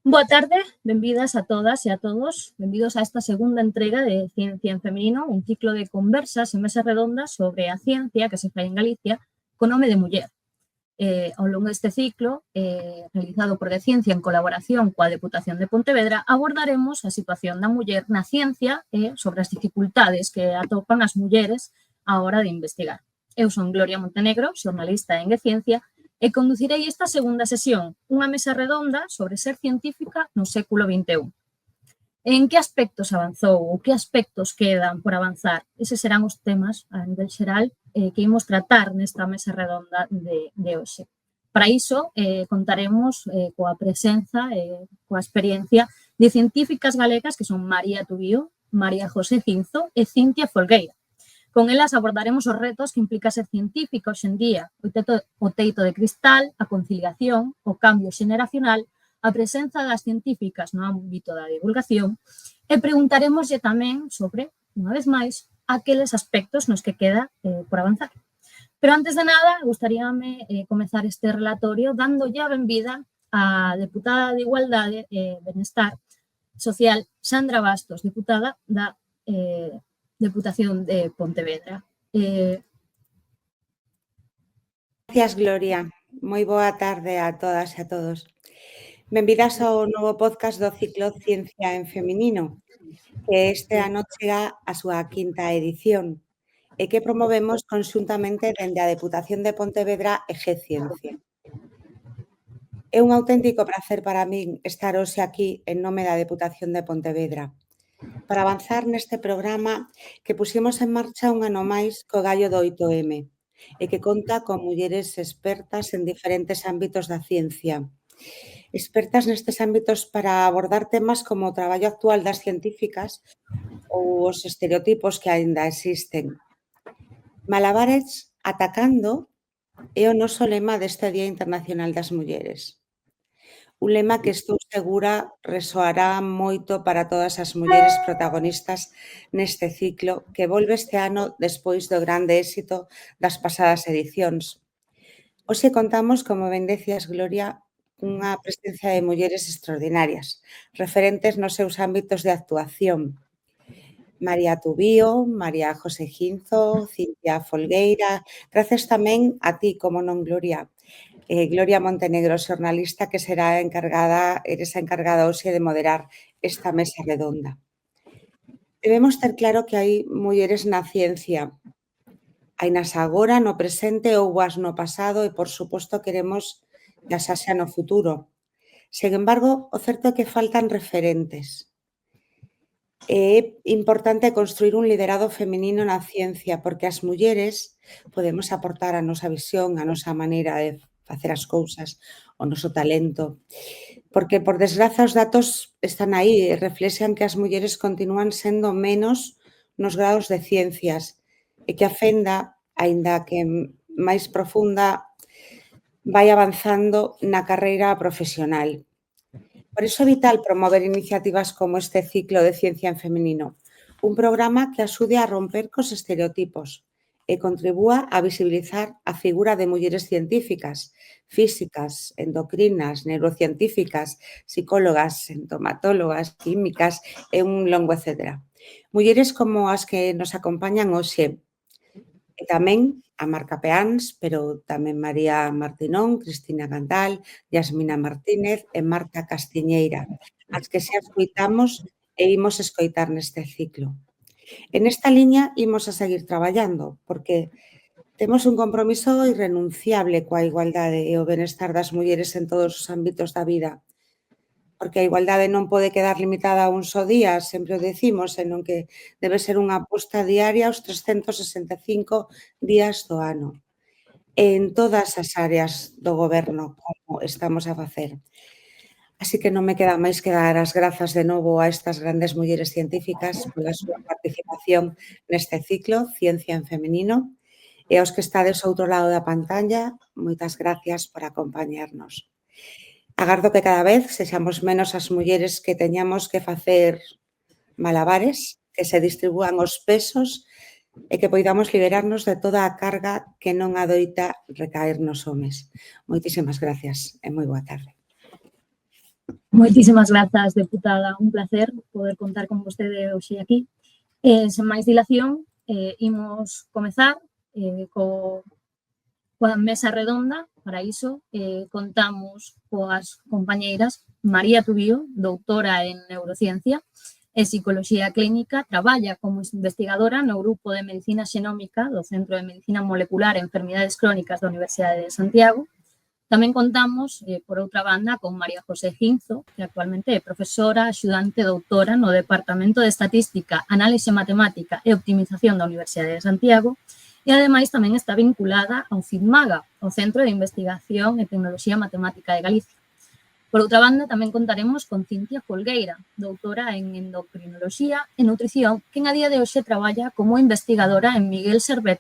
Boa tarde, benvidas a todas e a todos. Benvidos a esta segunda entrega de Ciencia en Feminino, un ciclo de conversas en mesa redonda sobre a ciencia que se fai en Galicia co nome de muller. Ao longo deste ciclo, realizado por De Ciencia en colaboración coa Deputación de Pontevedra, abordaremos a situación da muller na ciencia e sobre as dificultades que atopan as mulleres á hora de investigar. Eu son Gloria Montenegro, xornalista en De Ciencia, e conducirei esta segunda sesión, unha mesa redonda sobre ser científica no século XXI. En que aspectos avanzou ou que aspectos quedan por avanzar? Eses serán os temas a nivel xeral que imos tratar nesta mesa redonda de hoxe. Para iso, contaremos coa presenza e coa experiencia de científicas galegas que son María Tubío, María José Cinzo e Cintia Folgueira. Con elas abordaremos os retos que implica ser científica hoxe en día, o teito de cristal, a conciliación, o cambio xeneracional, a presenza das científicas no ámbito da divulgación e preguntaremoslle tamén sobre, unha vez máis, aqueles aspectos nos que queda por avanzar. Pero antes de nada, gustaríame comezar este relatorio dándolle a benvida á deputada de Igualdade e Benestar Social, Sandra Bastos, deputada da Deputación de Pontevedra. Gracias, Gloria. Moi boa tarde a todas e a todos. Benvidas ao novo podcast do ciclo Ciencia en Feminino, que este ano chega a súa quinta edición e que promovemos conxuntamente dende a Deputación de Pontevedra e G-Ciencia. É un auténtico prazer para min estar hoxe aquí en nome da Deputación de Pontevedra para avanzar neste programa que puxemos en marcha un ano máis co gallo do 8M e que conta con mulleres expertas en diferentes ámbitos da ciencia. Expertas nestes ámbitos para abordar temas como o traballo actual das científicas ou os estereotipos que aínda existen. Malabares atacando é o noso lema deste Día Internacional das Mulleres. Un lema que estou segura resoará moito para todas as mulleres protagonistas neste ciclo que volve este ano despois do grande éxito das pasadas edicións. Hoxe contamos, como ben decías, Gloria, unha presencia de mulleres extraordinarias, referentes nos seus ámbitos de actuación. María Tubío, María José Cinzo, Cintia Folgueira, gracias tamén a ti, como non, Gloria. Gloria Montenegro, xornalista, que eres a encargada hoxe de moderar esta mesa redonda. Debemos ter claro que hai mulleres na ciencia. Hainas agora, no presente, houboas no pasado e, por suposto, queremos que as haxa no futuro. Sen embargo, o certo é que faltan referentes. É importante construir un liderado feminino na ciencia porque as mulleres podemos aportar a nosa visión, a nosa maneira de facer as cousas, o noso talento. Porque, por desgraza, os datos están aí e reflexan que as mulleres continúan sendo menos nos grados de ciencias e que a fenda, aínda que máis profunda, vai avanzando na carreira profesional. Por iso é vital promover iniciativas como este ciclo de Ciencia en Feminino, un programa que axude a romper cos estereotipos e contribúa a visibilizar a figura de mulleres científicas, físicas, endocrinas, neurocientíficas, psicólogas, entomatólogas, químicas e un longo etcétera. Mulleres como as que nos acompañan hoxe, e tamén a Marca Peáns, pero tamén María Martinón, Cristina Gandal, Yasmina Martínez e Marta Castiñeira, as que xa escoitamos e imos escoitar neste ciclo. En esta liña imos a seguir traballando, porque temos un compromiso irrenunciable coa igualdade e o benestar das mulleres en todos os ámbitos da vida, porque a igualdade non pode quedar limitada a un só día, sempre o decimos, senón que debe ser unha aposta diaria aos 365 días do ano, en todas as áreas do goberno, como estamos a facer. Así que non me queda máis que dar as grazas de novo a estas grandes mulleres científicas pola súa participación neste ciclo Ciencia en Feminino e aos que estades ao outro lado da pantalla, moitas gracias por acompañarnos. Agardo que cada vez sexamos menos as mulleres que teñamos que facer malabares, que se distribúan os pesos e que poidamos liberarnos de toda a carga que non adoita recaer nos homes. Moitísimas gracias e moi boa tarde. Moitísimas grazas, deputada. Un placer poder contar con vostede hoxe aquí. Sen máis dilación, imos comezar coa mesa redonda. Para iso, contamos coas compañeiras María Tubío, doutora en Neurociencia e Psicoloxía Clínica, traballa como investigadora no grupo de Medicina Xenómica do Centro de Medicina Molecular e Enfermidades Crónicas da Universidade de Santiago. Tamén contamos, por outra banda, con María José Ginzo, que actualmente é profesora axudante doutora no Departamento de Estatística, Análise Matemática e Optimización da Universidade de Santiago, e ademais tamén está vinculada ao CIDMAGA, o Centro de Investigación e Tecnoloxía Matemática de Galicia. Por outra banda, tamén contaremos con Cintia Folgueira, doutora en Endocrinoloxía e Nutrición, que en a día de hoxe traballa como investigadora en Miguel Servet,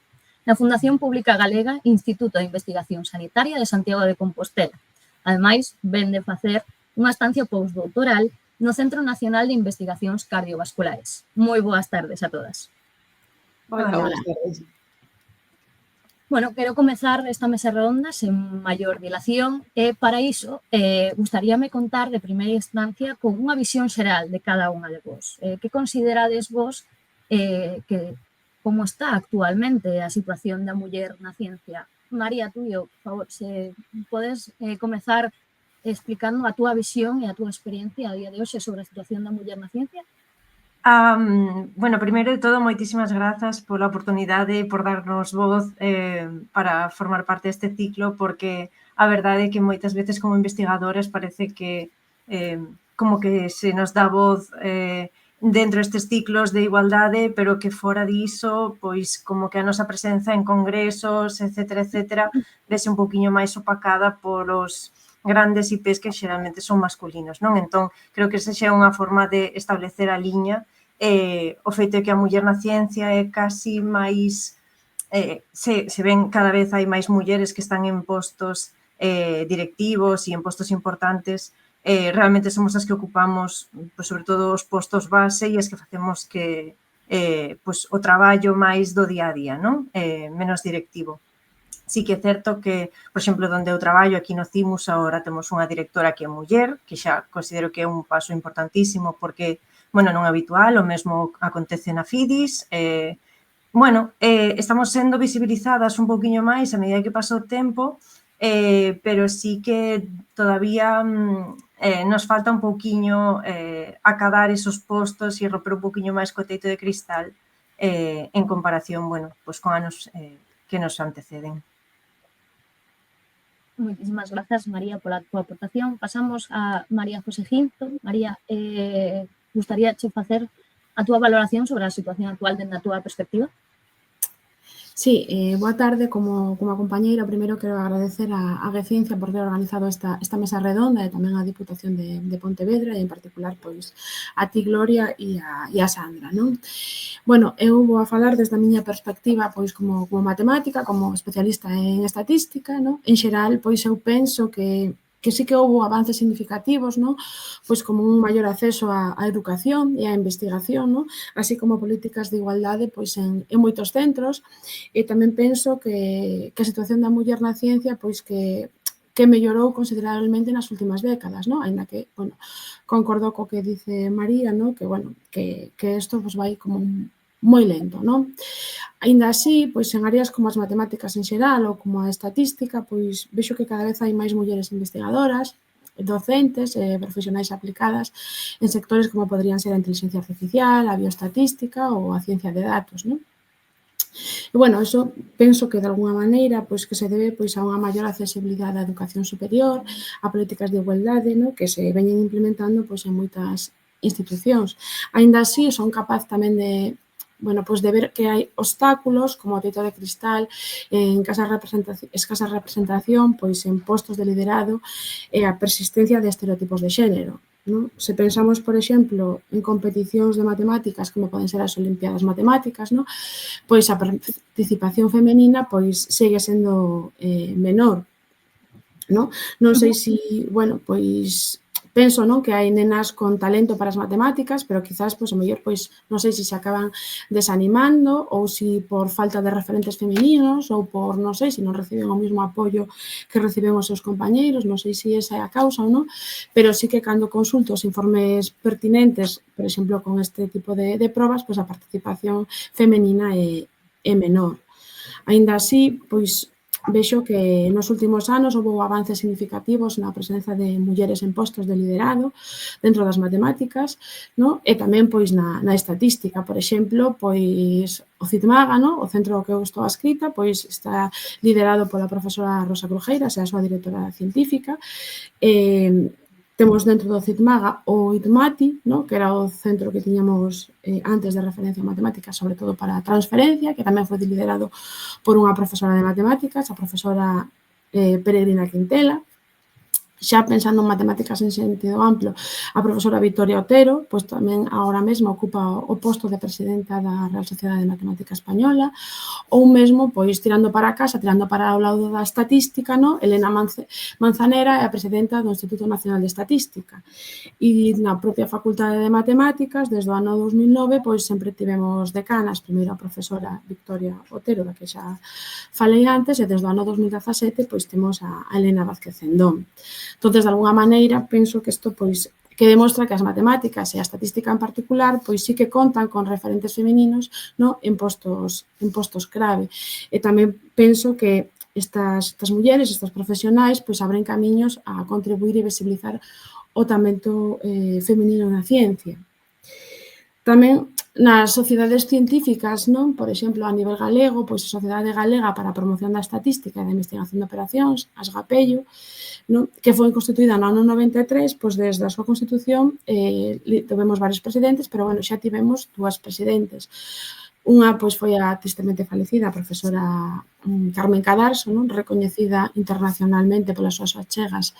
na Fundación Pública Galega Instituto de Investigación Sanitaria de Santiago de Compostela. Ademais, ven de facer unha estancia postdoutoral no Centro Nacional de Investigacións Cardiovasculares. Moi boas tardes a todas. Hola, buenas tardes. Bueno, quero comezar esta mesa redonda sen maior dilación e para iso gustaríame contar de primeira instancia con unha visión xeral de cada unha de vos. Que considerades vos que como está actualmente a situación da muller na ciencia? María, tú, por favor, se podes comezar explicando a túa visión e a túa experiencia a día de hoxe sobre a situación da muller na ciencia. Bueno, primeiro de todo, moitísimas grazas pola oportunidade por darnos voz para formar parte deste ciclo, porque a verdade é que moitas veces como investigadores parece que como que se nos dá voz dentro destes ciclos de igualdade, pero que fora diso, pois como que a nosa presenza en congresos, etcétera, vese un poquinho máis opacada polos grandes IPs que xeralmente son masculinos, non? Entón, creo que esa xa é unha forma de establecer a liña. O feito é que a muller na ciencia é casi máis... se ven cada vez hai máis mulleres que están en postos directivos e en postos importantes. Realmente somos as que ocupamos, pois, sobre todo, os postos base e as que facemos que pois, o traballo máis do día a día, non? Menos directivo. Sí que é certo que, por exemplo, onde eu traballo, aquí no CIMUS, agora temos unha directora que é muller, que xa considero que é un paso importantísimo porque, bueno, non é habitual, o mesmo acontece na FIDIS. Bueno, estamos sendo visibilizadas un poquinho máis a medida que pasa o tempo, pero sí que todavía nos falta un pouquiño acadar esos postos e romper un pouquiño máis co teito de cristal en comparación, bueno, pues con anos que nos anteceden. Moitísimas grazas, María, pola túa aportación. Pasamos a María José Ginzo. María, gustaría che facer a túa valoración sobre a situación actual dende a túa perspectiva? Sí, boa tarde. Como compañeira, primeiro quero agradecer a Geciencia por ter organizado esta mesa redonda e tamén a Diputación de Pontevedra e, en particular, pois, a ti, Gloria, e a Sandra, non? Bueno, eu vou a falar desde a miña perspectiva, pois, como matemática, como especialista en estatística, non? En xeral, pois, eu penso que sí que houve avances significativos, non? Pois como un maior acceso á educación e á investigación, non? Así como políticas de igualdade pois en moitos centros. E tamén penso que a situación da muller na ciencia pois que mellorou considerablemente nas últimas décadas, non? Aínda que, bueno, concordo co que dice María, non? Que, bueno, que isto pois vai como moi lento, non? Aínda así, pois en áreas como as matemáticas en xeral ou como a estatística, pois vexo que cada vez hai máis mulleres investigadoras, docentes e profesionais aplicadas en sectores como poderían ser a inteligencia artificial, a bioestatística ou a ciencia de datos, non? E, bueno, eso penso que de alguna maneira pois que se debe pois a unha maior accesibilidade á educación superior, a políticas de igualdade, non? Que se veñen implementando pois en moitas institucións. Aínda así, son capaz tamén de pois de ver que hai obstáculos como o teito de cristal, en escasa representación pois en postos de liderado e a persistencia de estereotipos de xénero, non? Se pensamos, por exemplo, en competicións de matemáticas como poden ser as Olimpiadas Matemáticas, non? Pois a participación femenina pois segue sendo menor, non? Non sei se, pois penso, non, que hai nenas con talento para as matemáticas, pero quizás, pois, a mellor, pois, non sei se acaban desanimando ou se por falta de referentes femininos ou por, non sei, se non reciben o mesmo apoio que reciben os seus compañeiros, non sei se esa é a causa ou non, pero sí que cando consulto os informes pertinentes, por exemplo, con este tipo de probas, pois a participación femenina é menor. Aínda así, pois, vexo que nos últimos anos houve avances significativos na presenza de mulleres en postos de liderado dentro das matemáticas, no? E tamén pois na estatística, por exemplo, pois o CITMAGA, no? O centro que eu estou adscrita, pois está liderado pola profesora Rosa Crujeiras, é a súa directora científica. Temos dentro do CITMAGA o ITMATI, no? Que era o centro que tiñamos antes de referencia a matemáticas, sobre todo para a transferencia, que tamén foi liderado por unha profesora de matemáticas, a profesora Peregrina Quintela. Xa pensando en matemáticas en sentido amplo, a profesora Victoria Otero, pois tamén agora mesmo ocupa o posto de presidenta da Real Sociedade de Matemática Española, ou mesmo, pois, tirando para casa, tirando para o lado da estatística, no? Elena Manzanera é a presidenta do Instituto Nacional de Estatística. E na propia Facultade de Matemáticas, desde o ano 2009, pois sempre tivemos decanas, primeiro a profesora Victoria Otero, da que xa falei antes, e desde o ano 2017, pois temos a Elena Vázquez Cendón. Entonces, de alguna maneira, penso que isto, pois, que demostra que as matemáticas e a estatística en particular, pois sí que contan con referentes femininos, no? en postos clave. E tamén penso que estas mulleres, estas profesionais, pois abren camiños a contribuir e visibilizar o talento feminino na ciencia. Tamén nas sociedades científicas, non? Por exemplo, a nivel galego, pois a Sociedade Galega para a Promoción da Estatística e da Investigación de Operacións, a SGAPELLO, non? Que foi constituída no ano 93, pois desde a súa constitución tivemos varios presidentes, pero, bueno, xa tivemos 2 presidentes. Unha, pois, foi a tristemente falecida a profesora Carmen Cadarso, non? Recoñecida internacionalmente polas súas achegas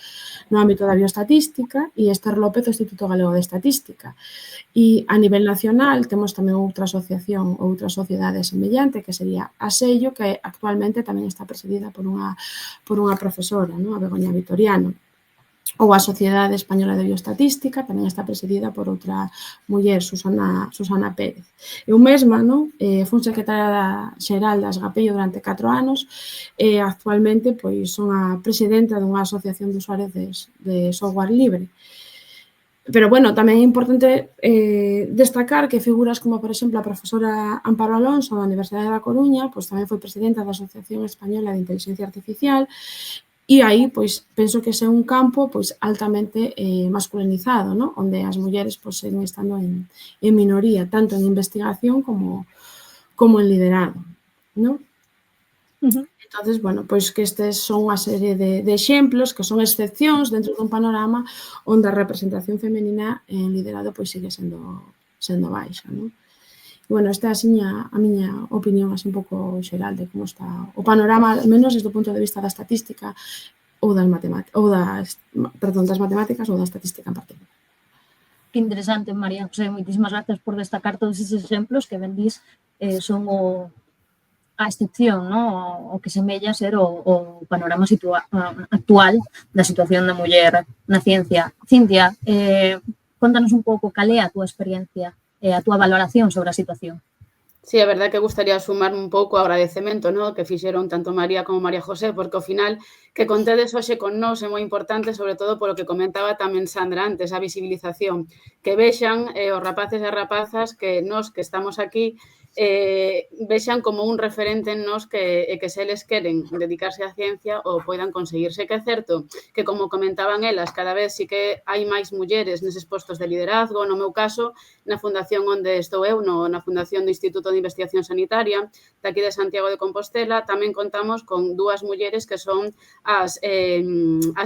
no ámbito da bioestatística, e Esther López do Instituto Galego de Estatística. E a nivel nacional temos tamén outra asociación, outra sociedade semellante, que sería a SEIO, que actualmente tamén está presidida por unha profesora, non? A Begoña Vitoriano. Ou a Sociedade Española de Bioestatística tamén está presidida por outra muller, Susana Pérez. Eu mesma, non? Fun secretaria xeral das GAPELLO durante 4 anos e actualmente pois son a presidenta dunha asociación de usuarios de software libre. Pero, bueno, tamén é importante destacar que figuras como, por exemplo, a profesora Amparo Alonso da Universidade da Coruña, pois tamén foi presidenta da Asociación Española de Inteligencia Artificial. E aí, pois, penso que ese é un campo pois altamente masculinizado, non? Onde as mulleres pois seguen estando en minoría, tanto en investigación como en liderado, non? Entonces, bueno, pois que estes son unha serie de exemplos que son excepcións dentro dun panorama onde a representación femenina en liderado pois sigue sendo baixa, non? E, bueno, esta é a miña opinión así un pouco xeral de como está o panorama, al menos desde o punto de vista da estatística ou das matemáticas ou das matemáticas ou da estatística en particular. Que interesante, María José, moitísimas gracias por destacar todos esos exemplos que ben dís son a excepción, ¿no? O que semella ser o panorama actual da situación da muller na ciencia. Cintia, contanos un pouco cal é a túa experiencia e a túa valoración sobre a situación. Sí, é verdade que gustaría sumar un pouco o agradecemento, ¿no? Que fixeron tanto María como María José, porque ao final que contedes hoxe con nós é moi importante, sobre todo polo que comentaba tamén Sandra antes, a visibilización, que vexan os rapaces e rapazas que nós que estamos aquí vexan como un referente en nós que se eles queren dedicarse á ciencia ou poidan conseguirse. Que é certo que, como comentaban elas, cada vez sí que hai máis mulleres neses postos de liderazgo. No meu caso, na fundación onde estou eu, na Fundación do Instituto de Investigación Sanitaria, daqui de Santiago de Compostela, tamén contamos con 2 mulleres que son as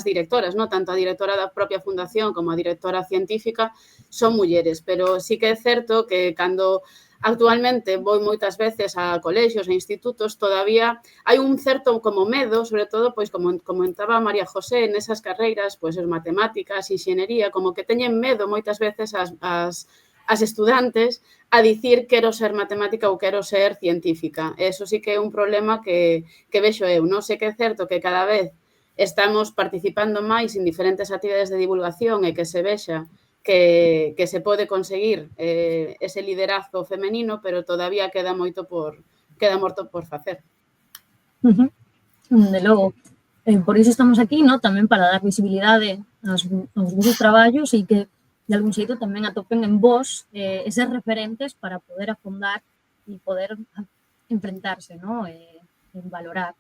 directoras, ¿no? Tanto a directora da propia fundación como a directora científica son mulleres, pero sí que é certo que cando actualmente vou moitas veces a colexios e institutos, todavía hai un certo como medo, sobre todo, pois como comentaba María José, nesas carreiras, pois as matemáticas, inxeniería, como que teñen medo moitas veces as estudantes a dicir quero ser matemática ou quero ser científica. Eso sí que é un problema que vexo eu, non? Sei que é certo que cada vez estamos participando máis en diferentes actividades de divulgación e que se vexa que se pode conseguir ese liderazgo femenino, pero todavía queda moito por facer. De logo. Por iso estamos aquí, ¿no? Tamén para dar visibilidade aos vosos traballos e que, de algún xeito, tamén atopen en vos eses referentes para poder afondar e poder enfrentarse, ¿no? En valorar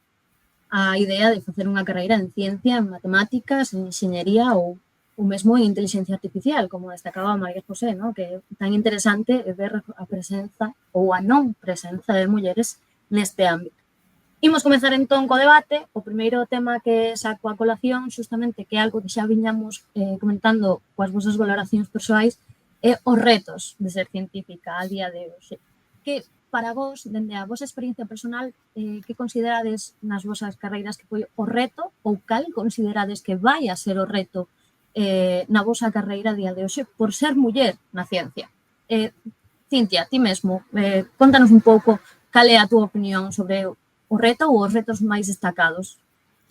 a idea de facer unha carreira en ciencia, en matemáticas, en enxeñería ou mesmo en inteligencia artificial, como destacaba María José, ¿no? Que é tan interesante ver a presenza ou a non presenza de mulleres neste ámbito. Imos comezar entón co debate. O primeiro tema que saco a colación, xustamente, que é algo que xa viñamos comentando coas vosas valoracións persoais, é os retos de ser científica a día de hoxe. Que para vos, dende a vosa experiencia personal, que considerades nas vosas carreiras que foi o reto ou cal considerades que vai a ser o reto na vosa carreira a día de hoxe por ser muller na ciencia? Cintia, ti mesmo, contanos un pouco cal é a túa opinión sobre o reto ou os retos máis destacados?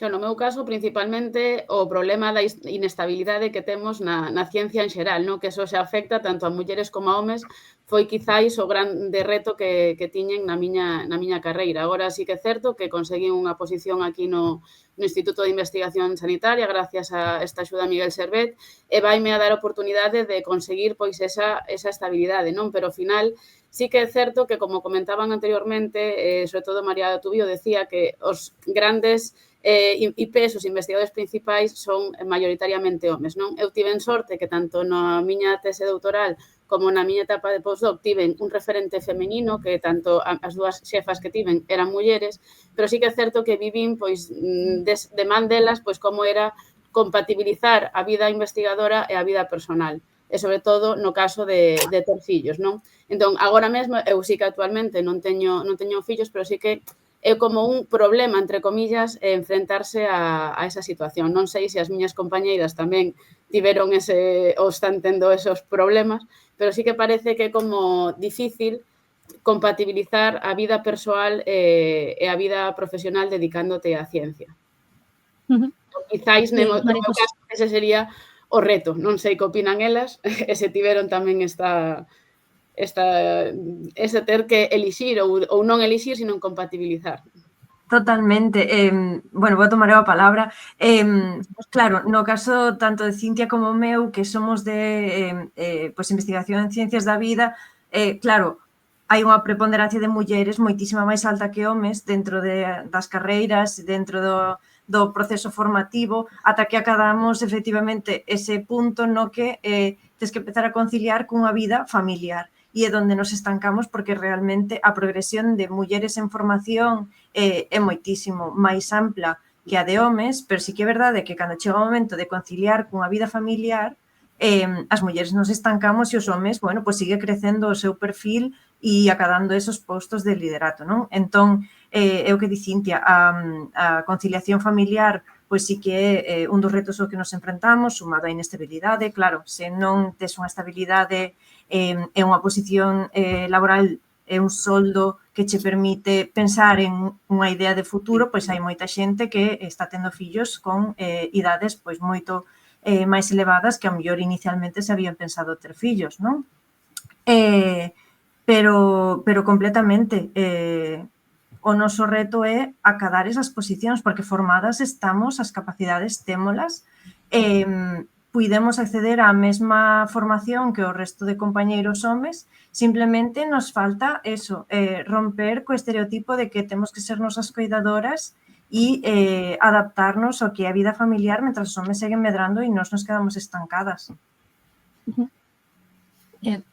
No meu caso, principalmente, o problema da inestabilidade que temos na ciencia en xeral, non? Que eso se afecta tanto a mulleres como a homes, foi quizáis o grande reto que tiñen na miña carreira. Agora sí que é certo que conseguí unha posición aquí no Instituto de Investigación Sanitaria gracias a esta axuda a Miguel Servet e vaime a dar a oportunidade de conseguir pois esa estabilidade, non? Pero ao final sí que é certo que, como comentaban anteriormente, sobre todo María Tubío decía que os grandes IPs, os investigadores principais, son maioritariamente homes, non? Eu tiven sorte que tanto na miña tese doutoral como na miña etapa de postdoc tiven un referente femenino, que tanto as dúas xefas que tiven eran mulleres, pero sí que é certo que vivín pois de man delas pois como era compatibilizar a vida investigadora e a vida personal, e sobre todo no caso de ter fillos, non? Entón, agora mesmo, eu sí que actualmente non teño fillos, pero sí que é como un problema, entre comillas, enfrentarse a esa situación. Non sei se as miñas compañeiras tamén tiveron ou están tendo esos problemas, pero sí que parece que é como difícil compatibilizar a vida persoal e a vida profesional dedicándote á ciencia. Quizáis, no meu caso, ese sería o reto. Non sei que opinan elas, e se tiveron tamén ese ter que elixir ou non elixir, sino compatibilizar. Totalmente. Bueno, vou tomar a palabra. Claro, no caso tanto de Cintia como meu, que somos de investigación en ciencias da vida, claro, hai unha preponderancia de mulleres moitísima máis alta que homes dentro das carreiras, dentro do proceso formativo, ata que acadamos efectivamente ese punto no que tens que empezar a conciliar cunha vida familiar. E é onde nos estancamos porque realmente a progresión de mulleres en formación é moitísimo máis ampla que a de homes, pero sí que é verdade que cando chega o momento de conciliar cunha vida familiar, as mulleres nos estancamos e os homes, bueno, pois sigue crecendo o seu perfil e acadando esos postos de liderato, non? Entón, é o que di Cintia, a conciliación familiar pois sí que é un dos retos ao que nos enfrentamos, sumado á inestabilidade. Claro, se non tes unha estabilidade e unha posición laboral e un soldo que che permite pensar en unha idea de futuro, pois hai moita xente que está tendo fillos con idades pois moito máis elevadas que ao mellor inicialmente se habían pensado ter fillos, non? Pero completamente o noso reto é acadar esas posicións, porque formadas estamos, as capacidades témolas, puidemos acceder á mesma formación que o resto de compañeiros homes, simplemente nos falta eso, romper co estereotipo de que temos que ser nosas cuidadoras e adaptarnos ao que é a vida familiar mentras os homes seguen medrando e nos quedamos estancadas.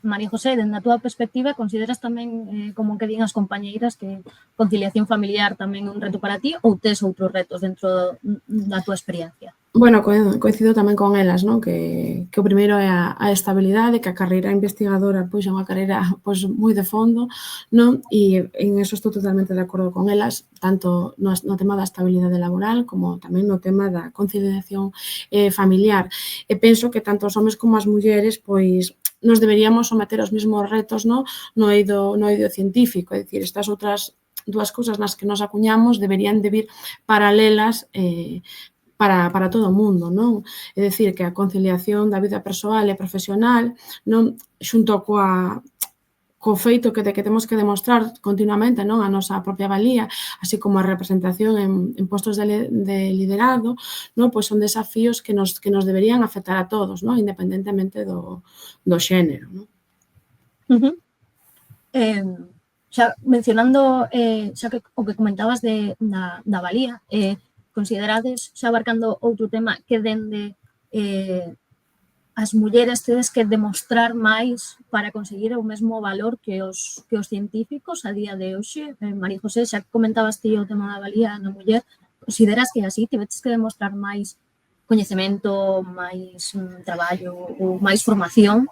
María José, dende a túa perspectiva, consideras tamén, como que din as compañeiras, que conciliación familiar tamén é un reto para ti ou tes outros retos dentro da túa experiencia? Bueno, coincido tamén con elas, non? Que o primeiro é a estabilidade, que a carreira investigadora pois é unha carreira pois moi de fondo, non? E en eso estou totalmente de acordo con elas, tanto no tema da estabilidade laboral como tamén no tema da conciliación familiar. E penso que tanto os homes como as mulleres pois nos deberíamos someter aos mesmos retos, no eido científico, é dicir, estas outras dúas cousas nas que nos acuñamos deberían de vir paralelas para todo o mundo, non? É dicir, que a conciliación da vida persoal e profesional, non, xunto co feito que temos que demostrar continuamente, non, a nosa propia valía, así como a representación en postos de liderado, non, pois son desafíos que nos deberían afectar a todos, non, independentemente do xénero, non? Xa mencionando, xa que o que comentabas da valía, considerades, xa abarcando outro tema, que dende as mulleres tedes que demostrar máis para conseguir o mesmo valor que os científicos a día de hoxe? María José, xa comentabas ti o tema da valía na muller, consideras que así tiveches que demostrar máis coñecemento, máis traballo ou máis formación?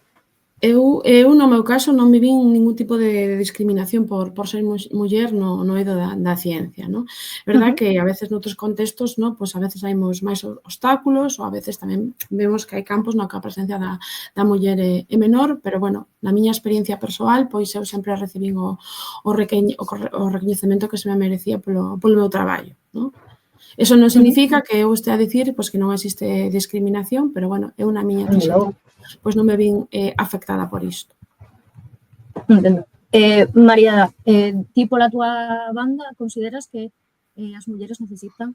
Eu, no meu caso, non vivín ningún tipo de discriminación por ser muller no eido da ciencia, non? É verdad que a veces noutros contextos, non, pois a veces hai máis obstáculos ou a veces tamén vemos que hai campos no que a presencia da muller é menor, pero, bueno, na miña experiencia persoal, pois eu sempre recibín o recoñecemento que se me merecía polo meu traballo, non? Eso non significa que eu estea a dicir pois que non existe discriminación, pero, bueno, eu na miña traxectoria pois non me vin afectada por isto. Entendo. María, ti pola túa banda consideras que as mulleres necesitan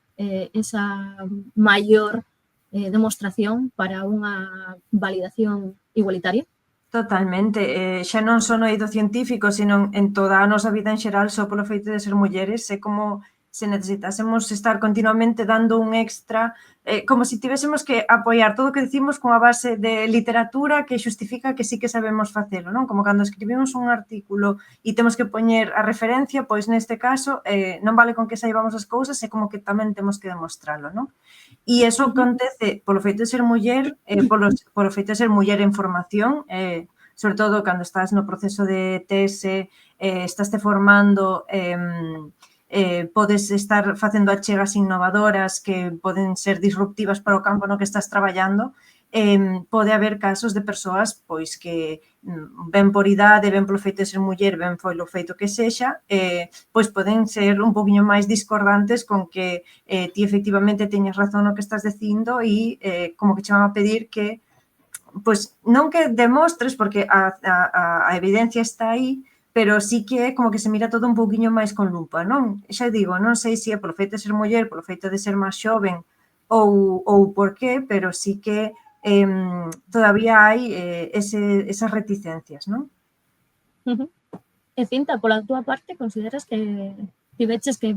esa maior demostración para unha validación igualitaria? Totalmente. Xa non só no eido científico, sino en toda a nosa vida en xeral, só polo feito de ser mulleres, é como se necesitásemos estar continuamente dando un extra, como se tivésemos que apoiar todo o que dicimos con a base de literatura que xustifica que sí que sabemos facelo, non? Como cando escribimos un artículo e temos que poñer a referencia, pois neste caso non vale con que saibamos as cousas, é como que tamén temos que demostralo, non? E iso acontece polo feito de ser muller, polo feito de ser muller en formación, sobre todo cando estás no proceso de tese, estás te formando, podes estar facendo achegas innovadoras que poden ser disruptivas para o campo no que estás traballando, pode haber casos de persoas pois que ben por idade, ben polo feito de ser muller, ben polo feito que sexa, pois poden ser un poquinho máis discordantes con que ti efectivamente teñes razón no que estás dicindo e como que che van a pedir que pois non que demostres, porque a evidencia está aí, pero sí que é como que se mira todo un pouquiño máis con lupa, non? Xa digo, non sei se é polo feito de ser muller, polo feito de ser máis xoven ou por qué, pero sí que todavía hai esas reticencias, non? E Cinta, pola túa parte, consideras que tiveches que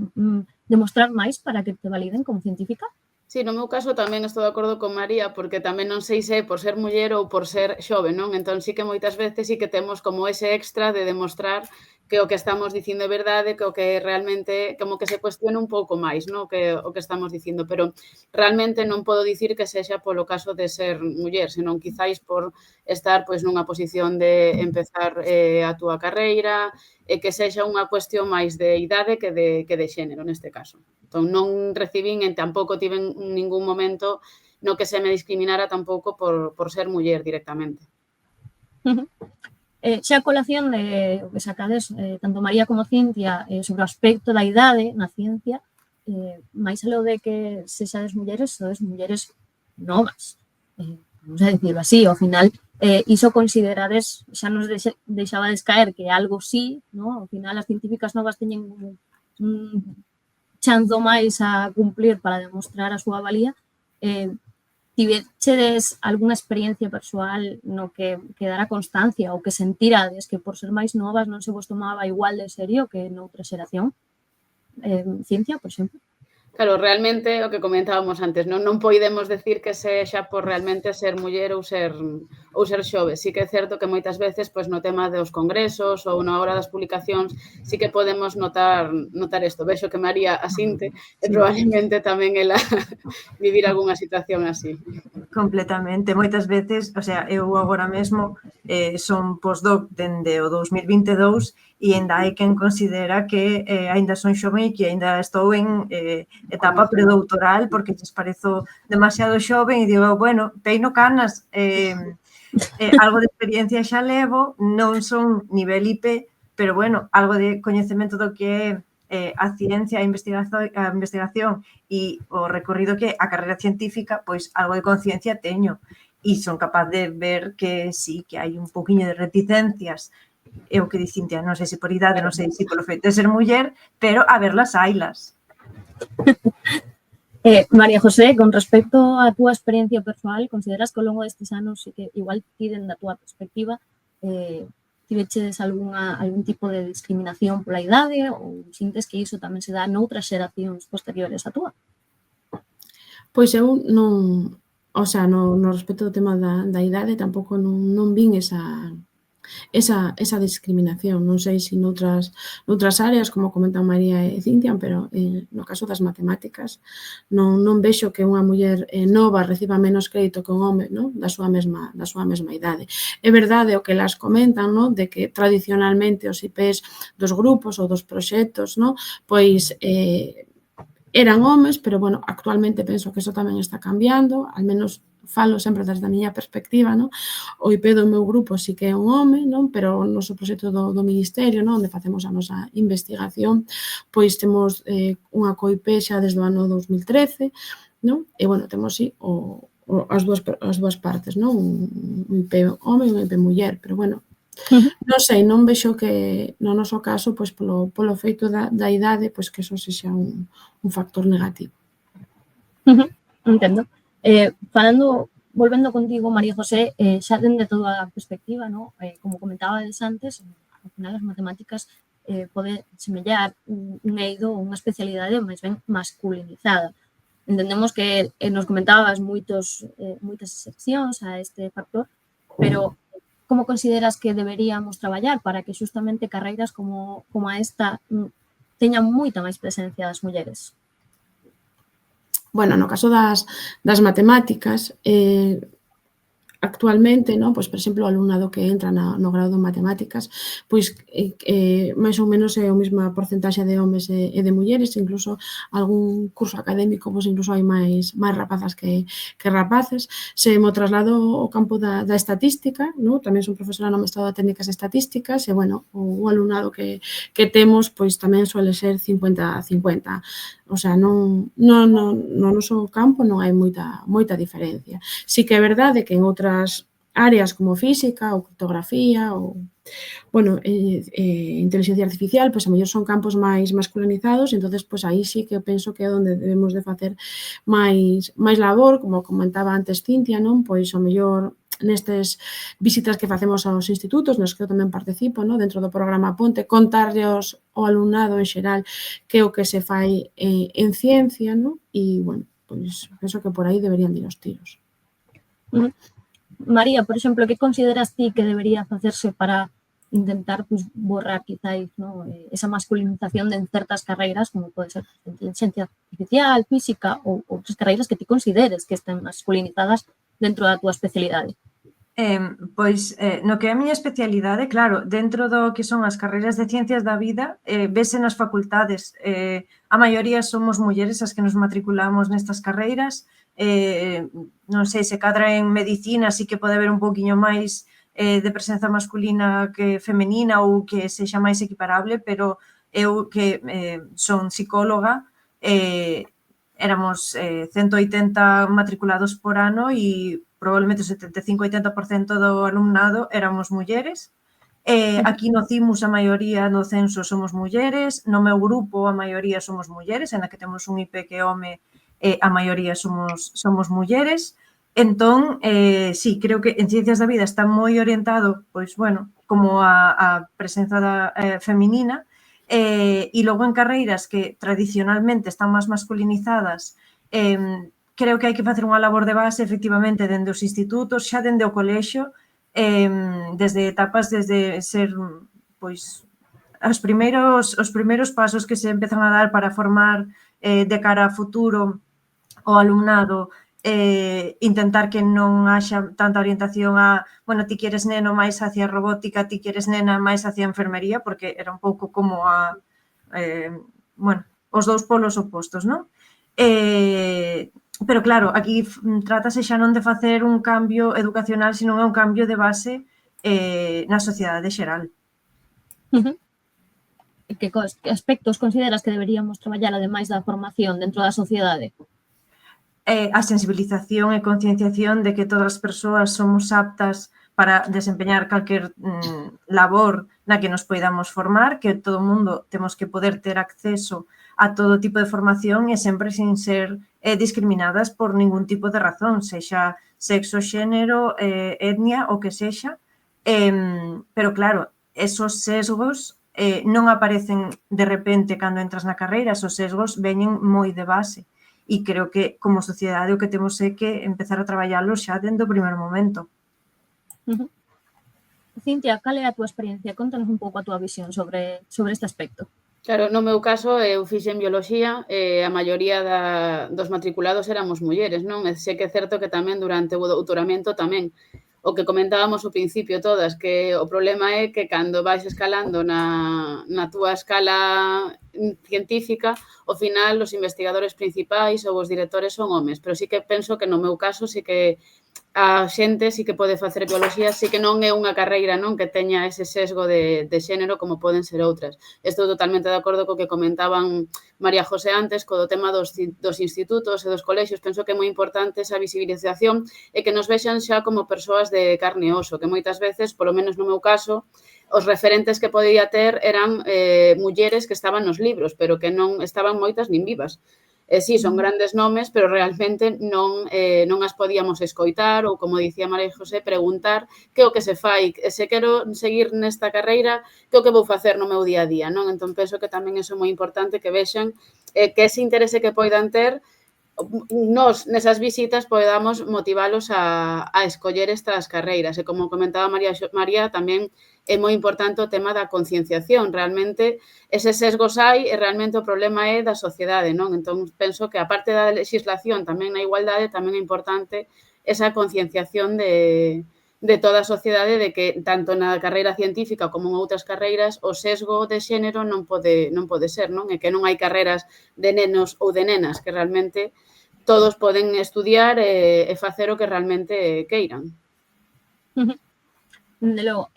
demostrar máis para que te validen como científica? Sí, no meu caso tamén estou de acordo con María, porque tamén non sei se é por ser muller ou por ser xove, non? Entón, sí que moitas veces sí que temos como ese extra de demostrar que o que estamos dicindo é verdade, que o que realmente, como que se cuestiona un pouco máis, non? O que estamos dicindo, pero realmente non podo dicir que sexa polo caso de ser muller, senón quizáis por estar pois nunha posición de empezar a túa carreira, e que sexa unha cuestión máis de idade que de xénero, neste caso. Entón, non recibín e tampouco tiven ningún momento no que se me discriminara tampouco por ser muller directamente. Xa a colación de o que sacades tanto María como Cintia sobre o aspecto da idade na ciencia, máis aló de que sexades mulleres, sodes mulleres novas. Vamos a dicirlo así, ao final, iso considerades, xa nos deixabades caer que algo sí, no? Ao final as científicas novas teñen un chanzo máis a cumplir para demostrar a súa valía. Tivechedes algunha experiencia persoal no que quedara constancia ou que sentirades que por ser máis novas non se vos tomaba igual de serio que noutra xeración? Ciencia, por exemplo. Claro, realmente o que comentábamos antes, non podemos decir que sexa por realmente ser muller ou ser xove. Sí que é certo que moitas veces pois no tema dos congresos ou na hora das publicacións sí que podemos notar isto. Vexo que María asinte e probablemente tamén ela vivir algunha situación así. Completamente. Moitas veces, o sea, eu agora mesmo son postdoc dende o 2022 e ainda hai quen considera que ainda son xove e que ainda estou en etapa predoutoral porque lles parezo demasiado xoven e digo, bueno, peino canas, algo de experiencia xa levo, non son nivel IP, pero bueno, algo de coñecemento do que é a ciencia, a investigación e o recorrido que a carreira científica, pois algo de conciencia teño e son capaz de ver que sí, que hai un poquinho de reticencias, é o que di Cintia, non sei se por idade, non sei se polo feito de ser muller, pero a verlas hailas. María José, con respecto a túa experiencia persoal, consideras que ao longo destes anos que igual piden da túa perspectiva tiveches algún tipo de discriminación pola idade ou sintes que iso tamén se dá noutras xeracións posteriores a túa? Pois eu non, o sea, no respecto do tema da idade tampouco non vin esa discriminación. Non sei se noutras áreas, como comentan María e Cintia, pero no caso das matemáticas non vexo que unha muller nova reciba menos crédito que un home, non? Da súa mesma idade. É verdade o que elas comentan, non? De que tradicionalmente os IPs dos grupos ou dos proxectos, non? Pois eran homes, pero, bueno, actualmente penso que iso tamén está cambiando, al menos falo sempre desde a miña perspectiva, non? O IP do meu grupo sí que é un home, non? Pero o noso proxecto do Ministerio, non? Onde facemos a nosa investigación, pois temos unha co-IP xa desde o ano 2013, non? E, bueno, temos, sí, as dúas partes, non? Un IP home e un IP muller, pero, bueno, non sei, non vexo que no noso caso, pois polo feito da idade, pois que eso sexa un factor negativo. Entendo. Volvendo contigo, María José, xa dende toda a perspectiva, ¿no? Como comentabades antes, ao final as matemáticas pode semellar un eido ou unha especialidade máis ben masculinizada. Entendemos que nos comentabas moitas excepcións a este factor, pero como consideras que deberíamos traballar para que xustamente carreiras como a esta teñan moita máis presencia das mulleres? Bueno, no caso das matemáticas, actualmente, non? Pois, por exemplo, o alumnado que entra no grado de matemáticas, pois máis ou menos é a mesma porcentaxe de homes e de mulleres, incluso algún curso académico, pois incluso hai máis rapazas que rapaces. Se mo traslado ao campo da estatística, non? Tamén son profesora no mestrado de técnicas estatísticas e, bueno, o alumnado que temos, pois tamén suele ser 50-50. O sea, no noso campo non hai moita diferencia. Si que é verdade que en outras áreas como física ou criptografía ou, bueno, inteligencia artificial, pois a mellor son campos máis masculinizados, entonces pois aí sí que penso que é onde debemos de facer máis labor, como comentaba antes Cintia, non? Pois o mellor nestes visitas que facemos aos institutos, nos que eu tamén participo, non? Dentro do programa Ponte, contarlles ao alumnado en xeral que é o que se fai en ciencia, non? E, bueno, pois penso que por aí deberían ir os tiros. María, por exemplo, que consideras ti que debería facerse para intentar borrar quizáis, ¿no? Esa masculinización de certas carreiras, como pode ser inteligencia artificial, física ou outras carreiras que ti consideres que estén masculinizadas dentro da túa especialidade? Pois, no que é a miña especialidade, claro, dentro do que son as carreiras de ciencias da vida, vese nas facultades. A maioría somos mulleres as que nos matriculamos nestas carreiras. Non sei, se cadra en medicina sí que pode haber un pouquiño máis de presenza masculina que femenina ou que sexa máis equiparable, pero eu que son psicóloga, éramos 180 matriculados por ano e probablemente o 75-80% do alumnado éramos mulleres. Aquí no CIMUS a maioría no censo somos mulleres, no meu grupo a maioría somos mulleres, en la que temos un IP que home, a maioría somos mulleres. Entón, sí, creo que en Ciencias da Vida está moi orientado, pois, bueno, como a presenza feminina, e logo en carreiras que tradicionalmente están máis masculinizadas, creo que hai que facer unha labor de base, efectivamente, dende os institutos, xa dende o colexio, desde etapas, desde ser, pois, os primeiros pasos que se empezan a dar para formar de cara a futuro o alumnado, intentar que non haxa tanta orientación a, bueno, ti queres neno máis hacia robótica, ti queres nena máis hacia enfermería, porque era un pouco como bueno, os dous polos opostos, non? Pero claro, aquí trátase xa non de facer un cambio educacional, sino un cambio de base na sociedade xeral. que aspectos consideras que deberíamos traballar ademais da formación dentro da sociedade? A sensibilización e concienciación de que todas as persoas somos aptas para desempeñar calquer labor na que nos poidamos formar, que todo o mundo temos que poder ter acceso a todo tipo de formación e sempre sin ser discriminadas por ningún tipo de razón, sexa sexo, xénero, etnia, o que sexa. Pero claro, esos sesgos non aparecen de repente cando entras na carreira, esos sesgos veñen moi de base. E creo que como sociedade o que temos é que empezar a traballarlos xa dende o primeiro momento. Cintia, cal é a túa experiencia? Contanos un pouco a túa visión sobre este aspecto. Claro, no meu caso, eu fixen bioloxía e a maioría dos matriculados éramos mulleres, non? E sei que é certo que tamén durante o doutoramento tamén. O que comentábamos ao principio todas, que o problema é que cando vais escalando na túa escala científica, ao final os investigadores principais ou os directores son homes, pero sí que penso que no meu caso sí que a xente sí que pode facer bioloxía, sí que non é unha carreira non que teña ese sesgo de xénero como poden ser outras. Estou totalmente de acordo co que comentaban María José antes, co do tema dos institutos e dos colexios. Penso que é moi importante esa visibilización e que nos vexan xa como persoas de carne e oso, que moitas veces, polo menos no meu caso, os referentes que podía ter eran mulleres que estaban nos libros, pero que non estaban moitas nin vivas. Sí, son grandes nomes, pero realmente non as podíamos escoitar ou, como dicía María José, preguntar que o que se fai, se quero seguir nesta carreira, que o que vou facer no meu día a día, non? Entón, penso que tamén iso é moi importante que vexan que ese interese que poidan ter, nós, nesas visitas, podamos motivalos a escoller estas carreiras. E como comentaba María, tamén é moi importante o tema da concienciación. Realmente, eses sesgos hai e realmente o problema é da sociedade, non? Entón, penso que, aparte da legislación, tamén na igualdade, tamén é importante esa concienciación de toda a sociedade de que, tanto na carreira científica como en outras carreiras, o sesgo de xénero non pode ser, non? E que non hai carreiras de nenos ou de nenas, que realmente todos poden estudiar e facer o que realmente queiran. De logo,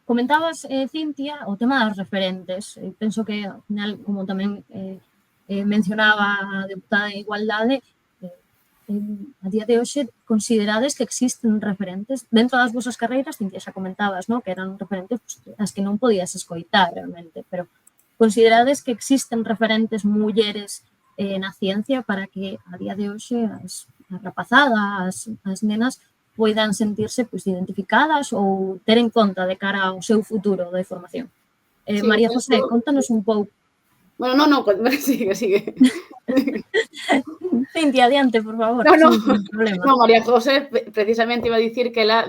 comentabas, Cintia, o tema das referentes. Penso que, ao final, como tamén mencionaba a deputada de Igualdade, a día de hoxe considerades que existen referentes dentro das vosas carreiras. Cintia, xa comentabas, no? Que eran referentes as que non podías escoitar realmente, pero considerades que existen referentes mulleres na ciencia para que a día de hoxe as rapazadas, as nenas, poidan sentirse identificadas ou ter en conta de cara ao seu futuro de formación. María José, contanos un pouco. Bueno, non, sigue. Cintia, adiante, por favor. Non, María José precisamente iba a dicir que ela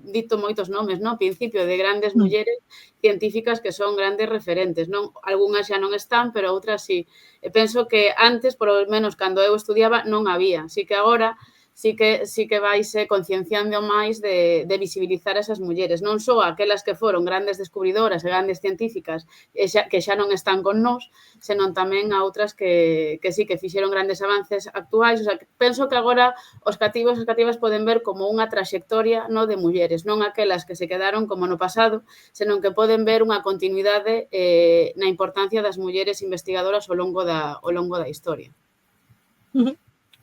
dito moitos nomes, no? Ao principio, de grandes mulleres científicas que son grandes referentes, non? Algúnas xa non están, pero outras sí. E penso que antes, por lo menos cando eu estudiaba, non había. Así que agora sí que vaise concienciando máis de visibilizar esas mulleres, non só aquelas que foron grandes descubridoras e grandes científicas que xa non están con nós, senón tamén a outras que sí que fixeron grandes avances actuais. O sea, penso que agora os cativos e as cativas poden ver como unha traxectoria de mulleres, non aquelas que se quedaron como no pasado, senón que poden ver unha continuidade na importancia das mulleres investigadoras ao longo da historia.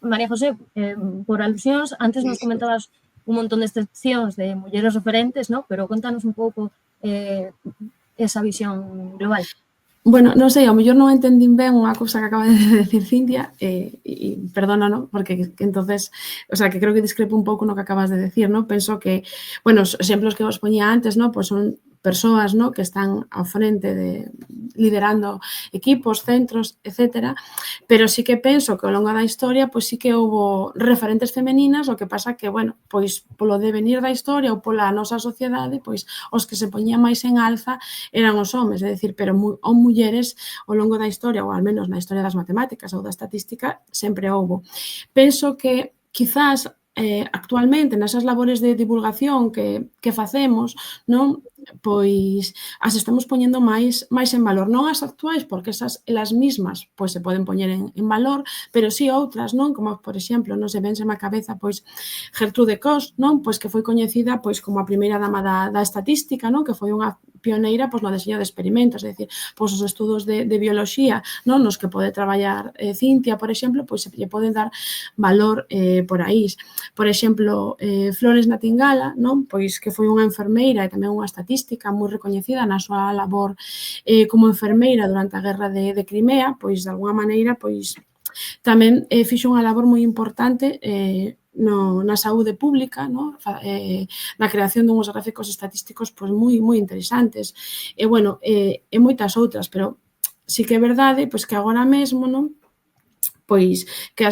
María José, por alusións, antes nos comentabas un montón de excepcións de mulleres referentes, ¿no? Pero contanos un pouco esa visión global. Bueno, non sei, ao mellor non entendín ben unha cousa que acaba de decir Cintia, e perdona, ¿no? Porque entonces, o sea, que creo que discrepo un pouco no que acabas de decir, ¿no? Penso que, bueno, os exemplos que vos poñía antes, ¿no? Pues son persoas, ¿no? Que están ao frente liderando equipos, centros, etcétera, pero sí que penso que ao longo da historia, pois sí que houbo referentes femeninas, o que pasa que, bueno, pois polo devenir da historia ou pola nosa sociedade, pois os que se poñían máis en alza eran os homes, é dicir, pero mulleres ao longo da historia, ou ao menos na historia das matemáticas ou da estatística, sempre houbo. Penso que, quizás, actualmente, nesas labores de divulgación que facemos, non? Pois as estamos poñendo máis en valor, non as actuais, porque esas elas mismas pois se poden poñer en valor, pero si outras, non? Como, por exemplo, non se vense má cabeza, pois Gertrude Koch, non? Pois que foi coñecida pois como a primeira dama da estatística, non? Que foi unha pioneira pois, no deseño de experimentos, é dicir, pois, os estudos de bioloxía, non, nos que pode traballar Cintia, por exemplo, pois se lle poden dar valor por aí. Por exemplo, Flores Nightingale, non, pois que foi unha enfermeira e tamén unha estatística moi recoñecida na súa labor como enfermeira durante a guerra de Crimea, pois de alguna maneira, pois tamén fixo unha labor moi importante na saúde pública, no? Na creación dunhos gráficos estatísticos pois, moi interesantes. E, bueno, e moitas outras, pero sí que é verdade pois, que agora mesmo non pois que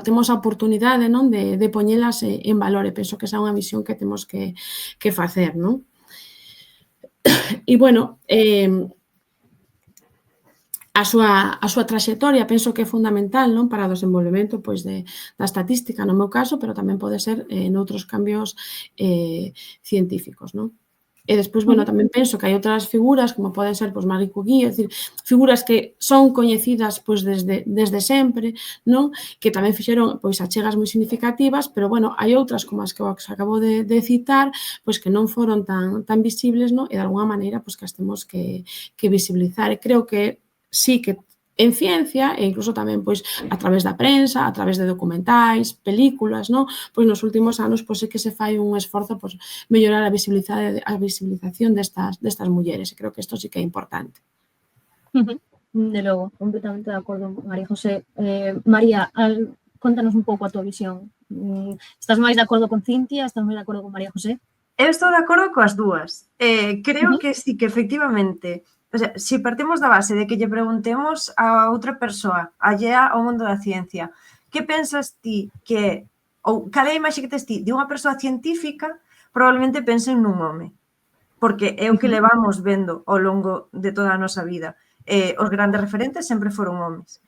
temos a oportunidade non de poñelas en valor e penso que esa é unha visión que temos que facer. Non? E, bueno, a súa traxectoria penso que é fundamental non para o desenvolvemento pois, da estatística, no meu caso, pero tamén pode ser noutros cambios científicos. Non? E despois, bueno, tamén penso que hai outras figuras, como poden ser pois, Marie Curie, é dicir, figuras que son coñecidas pois, desde sempre, non? Que tamén fixeron pois, achegas moi significativas, pero, bueno, hai outras, como as que os acabo de citar, pois, que non foron tan visibles, non? E, de alguna maneira, pois, que as temos que visibilizar. E creo que sí que en ciencia e incluso tamén pois a través da prensa, a través de documentais, películas, non? Pois nos últimos anos pois sí que se fai un esforzo pois mellorar a visibilización destas mulleres e creo que isto sí que é importante. De logo, completamente de acordo, María José. María, contanos un pouco a tua visión. Estás máis de acordo con Cintia? Estás máis de acordo con María José? Eu estou de acordo coas dúas. Creo que sí, que efectivamente, o sea, se partimos da base de que lle preguntemos a outra persoa allea ao mundo da ciencia que pensas ti que, ou cal é a imaxe que tes ti de unha persoa científica, probablemente pensen nun home, porque é o que levamos vendo ao longo de toda a nosa vida. Os grandes referentes sempre foron homes.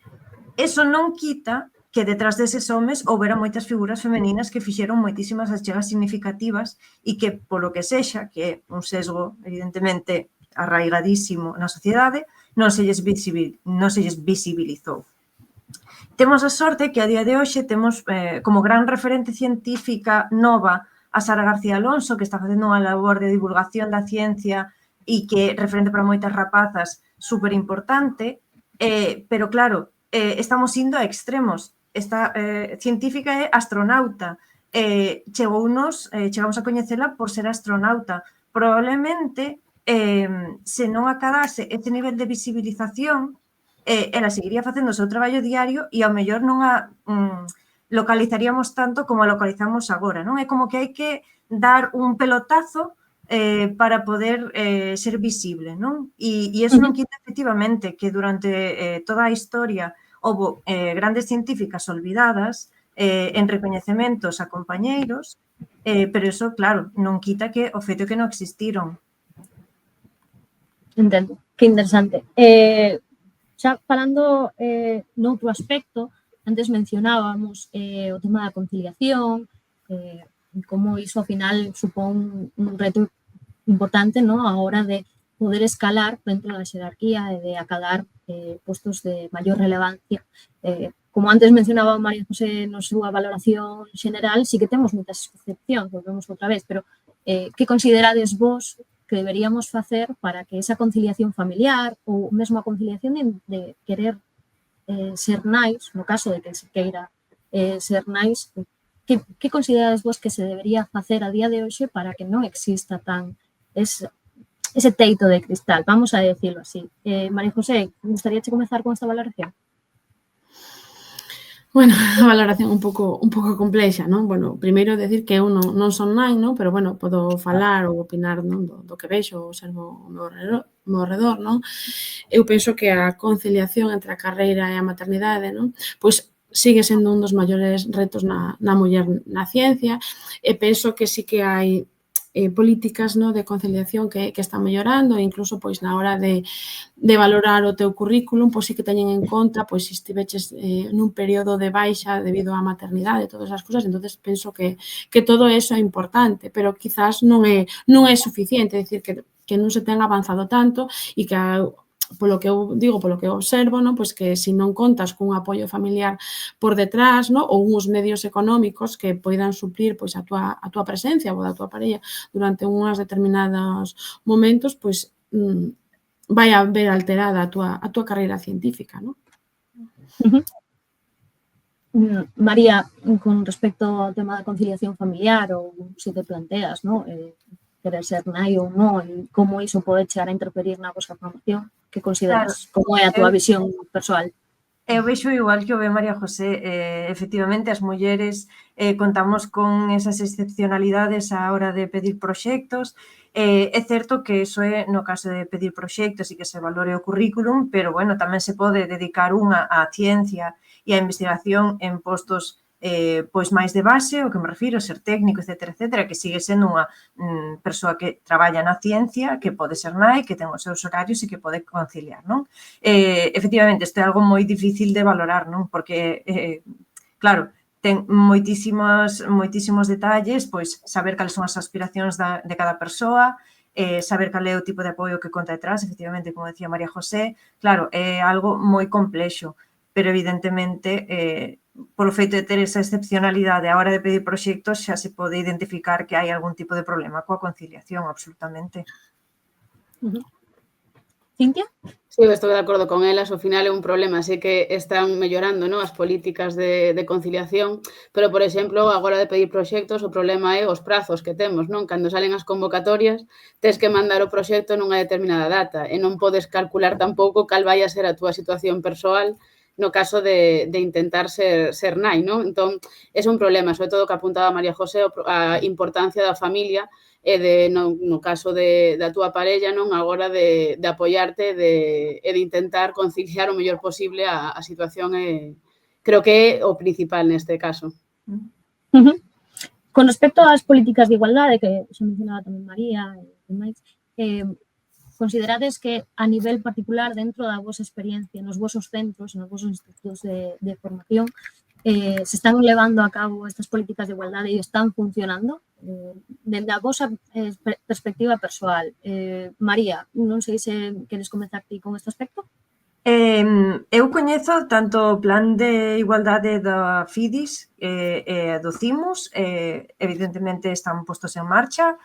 Eso non quita que detrás deses homes houbera moitas figuras femeninas que fixeron moitísimas achegas significativas e que, polo que sexa, que é un sesgo, evidentemente, arraigadísimo na sociedade, non se lles visibilizou. Temos a sorte que a día de hoxe temos como gran referente científica nova a Sara García Alonso, que está facendo unha labor de divulgación da ciencia e que é referente para moitas rapazas super importante, pero claro, estamos indo a extremos. Esta científica é astronauta, chegamos a coñecela por ser astronauta. Probablemente, se non acadase este nivel de visibilización, ela seguiría facendo o seu traballo diario e ao mellor non a localizaríamos tanto como a localizamos agora, non? É como que hai que dar un pelotazo para poder ser visible, non? E iso non quita efectivamente que durante toda a historia houbo grandes científicas olvidadas en recoñecementos a compañeiros, pero iso, claro, non quita que o feito que non existiron. Entendo, que interesante. Xa falando noutro aspecto, antes mencionábamos o tema da conciliación, como iso ao final supón un reto importante, ¿no? A hora de poder escalar dentro da xerarquía e de acadar postos de maior relevancia. Como antes mencionaba María José na súa valoración xeneral, sí que temos moitas excepcións, volvemos outra vez, pero que considerades vos que deberíamos facer para que esa conciliación familiar ou mesmo a conciliación de querer ser nais, no caso de que se queira ser nais, que considerades vos que se debería facer a día de hoxe para que non exista tan ese teito de cristal, vamos a decirlo así. María José, gustaría comezar con esta valoración? Bueno, a valoración un pouco complexa, non? Bueno, primeiro decir que eu non son nai, non? Pero, bueno, podo falar ou opinar non? Do que vexo ou observo ao meu redor, non? Eu penso que a conciliación entre a carreira e a maternidade, non? Pois sigue sendo un dos maiores retos na muller na ciencia e penso que sí que hai políticas de conciliación que están mellorando e incluso pois na hora de valorar o teu currículum, pois sí que teñen en conta pois se estiveches nun período de baixa debido á maternidade e todas as cousas, entonces penso que todo eso é importante, pero quizás non é suficiente, é dicir, que non se ten avanzado tanto e que polo que eu digo, polo que eu observo, non? Pois que se non contas cun apoio familiar por detrás, non? Ou uns medios económicos que poidan suplir pois a túa presencia ou da túa parella durante unhas determinados momentos, pois vai a ver alterada a túa carreira científica, non? María, con respecto ao tema da conciliación familiar ou se te planteas, querer ser nai ou non, e como iso pode chegar a interferir na vosa formación, que consideras? Como é a túa visión persoal? Eu vexo igual que o ve María José, efectivamente as mulleres contamos con esas excepcionalidades á hora de pedir proxectos. É certo que iso é no caso de pedir proxectos e que se valore o currículum, pero bueno, tamén se pode dedicar unha á ciencia e á investigación en postos pois máis de base, o que me refiro, ser técnico, etcétera, que sigue sendo unha persoa que traballa na ciencia, que pode ser nai, que ten os seus horarios e que pode conciliar, non? Efectivamente, isto é algo moi difícil de valorar, non? Porque, claro, ten moitísimos detalles, pois saber cales son as aspiracións de cada persoa, saber cal é o tipo de apoio que conta detrás, efectivamente, como decía María José, claro, é algo moi complexo, pero evidentemente, polo feito de ter esa excepcionalidade a hora de pedir proxectos, xa se pode identificar que hai algún tipo de problema coa conciliación, absolutamente. Cintia? Sí, estou de acordo con elas, ao final é un problema, sei que están mellorando as políticas de conciliación, pero, por exemplo, agora de pedir proxectos, o problema é os prazos que temos, non? Cando salen as convocatorias, tes que mandar o proxecto nunha determinada data e non podes calcular tampouco cal vai a ser a túa situación persoal no caso de intentar ser nai, non? Entón, é un problema, sobre todo que apuntaba María José, a importancia da familia e no caso da túa parella, non, agora de apoiarte e de intentar conciliar o mellor posible a situación, creo que é o principal neste caso. Con respecto ás políticas de igualdade, que se mencionaba tamén María e demais, considerades que a nivel particular dentro da vosa experiencia nos vosos centros, nos vosos institutos de formación, se están levando a cabo estas políticas de igualdade e están funcionando? Dende a vosa perspectiva persoal. María, non sei se queres comezar ti con este aspecto? Eu coñezo tanto o plan de igualdade da FIDIS e do CIMUS, evidentemente están postos en marcha,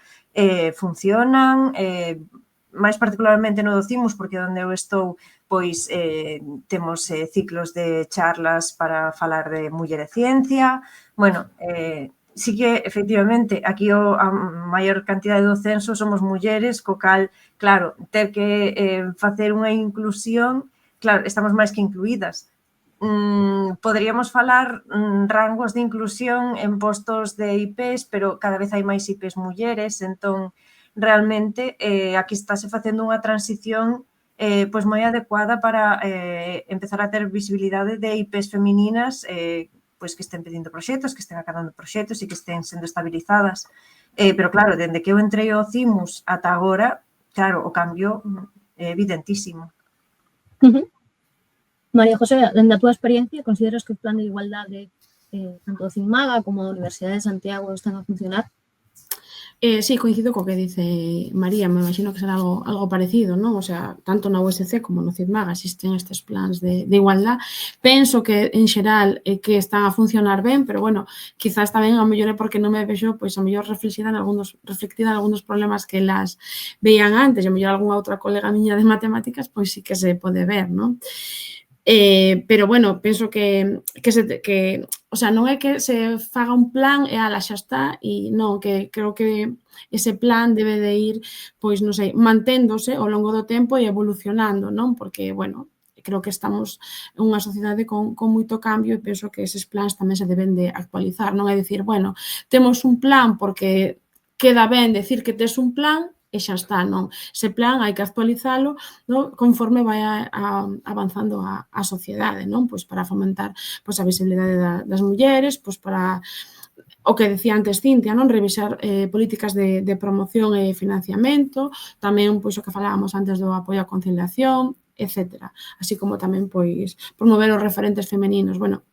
funcionan, máis particularmente no do CIMUS, porque onde eu estou, pois temos ciclos de charlas para falar de muller e ciencia. Bueno, sí que, efectivamente, aquí a maior cantidade do censo somos mulleres, co cal, claro, ter que facer unha inclusión, claro, estamos máis que incluídas. Poderíamos falar rangos de inclusión en postos de IPs, pero cada vez hai máis IPs mulleres, entón, realmente, aquí estáse facendo unha transición pois moi adecuada para empezar a ter visibilidade de IPs femininas pois que estén pedindo proxectos, que estén acadando proxectos e que estén sendo estabilizadas. Pero claro, dende que eu entrei ao CIMUS ata agora, claro, o cambio é evidentísimo. María José, dende a túa experiencia, consideras que o plan de igualdade tanto do CIMAGA como da Universidade de Santiago están a funcionar? Sí, coincido co que dice María, me imagino que será algo parecido, non? O sea, tanto na USC como no CIMAGA existen estes plans de igualdad. Penso que, en xeral, que están a funcionar ben, pero, bueno, quizás tamén a mellor é porque non me vexo, pois, a mellor reflectida en algúns problemas que elas veían antes, e a mellor algunha outra colega miña de matemáticas, pois sí que se pode ver, non? Pero, bueno, penso que o sea, non é que se faga un plan e ala, xa está, e non, que creo que ese plan debe de ir, pois, non sei, manténdose ao longo do tempo e evolucionando, non? Porque, bueno, creo que estamos en unha sociedade con moito cambio e penso que eses plans tamén se deben de actualizar, non é dicir, bueno, temos un plan porque queda ben decir que tes un plan e xa está, non? Ese plan hai que actualizalo, non? Conforme vai avanzando a sociedade, non? Pois para fomentar pois a visibilidade das mulleres, pois para o que decía antes Cintia, non? Revisar políticas de promoción e financiamento, tamén pois o que falábamos antes do apoio á conciliación, etcétera. Así como tamén pois promover os referentes femeninos. Bueno,